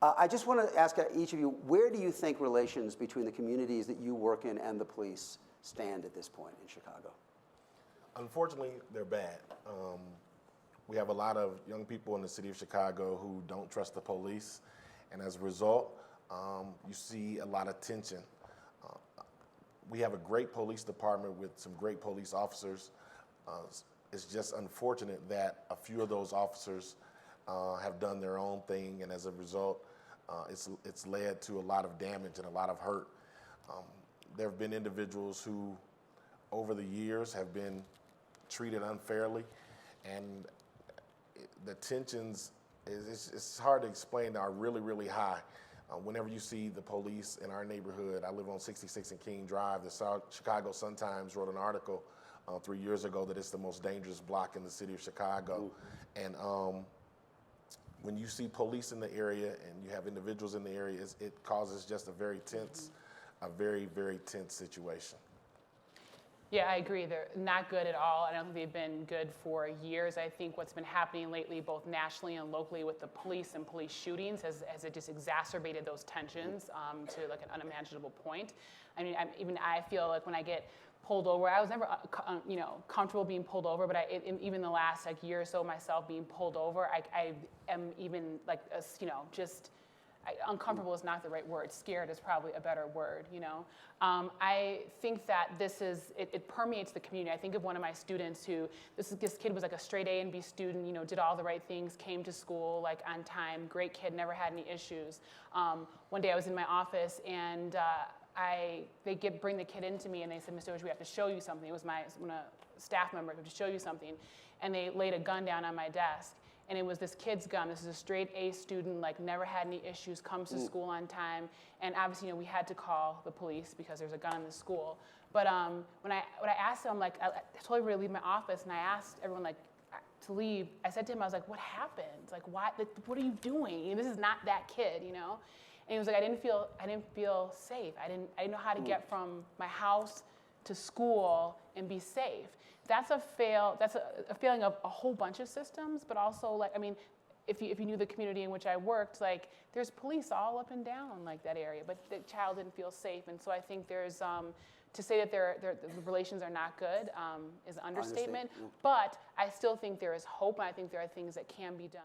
I just want to ask each of you, where do you think relations between the communities that you work in and the police stand at this point in Chicago? Unfortunately, they're bad. We have a lot of young people in the city of Chicago who don't trust the police, and as a result, you see a lot of tension. We have a great police department with some great police officers. It's just unfortunate that a few of those officers have done their own thing, and as a result, it's led to a lot of damage and a lot of hurt. There have been individuals who, over the years, have been treated unfairly, and the tensions, it's hard to explain, are really, really high. Whenever you see the police in our neighborhood, I live on 66 and King Drive, the Chicago Sun-Times wrote an article 3 years ago that it's the most dangerous block in the city of Chicago. And when you see police in the area and you have individuals in the area, it causes just a very tense, a very, very tense situation. Yeah, I agree. They're not good at all. I don't think they've been good for years. I think what's been happening lately, both nationally and locally with the police and police shootings, has it just exacerbated those tensions to like an unimaginable point. I mean, even I feel like when I get pulled over, I was never comfortable being pulled over, but even the last year or so myself being pulled over, I am even like, uncomfortable is not the right word. Scared is probably a better word, I think that it permeates the community. I think of one of my students who, this kid was like a straight A and B student, did all the right things, came to school like on time, great kid, never had any issues. One day I was in my office and they bring the kid into me and they said, "Mr. Dozier, we have to show you something." It was one of the staff members, "We have to show you something." And they laid a gun down on my desk. And it was this kid's gun. This is a straight A student, like never had any issues, comes to school on time. And obviously, we had to call the police because there's a gun in the school. But when I asked him, I told everybody to leave my office, and I asked everyone to leave. I said to him, I was like, "What happened? Like, why? What are you doing? This is not that kid, And he was like, I didn't feel safe. I didn't know how to get from my house to school and be safe." That's a failing of a whole bunch of systems, but also if you knew the community in which I worked, there's police all up and down that area, but the child didn't feel safe. And so I think there's to say that the relations are not good is an understatement. But I still think there is hope, and I think there are things that can be done.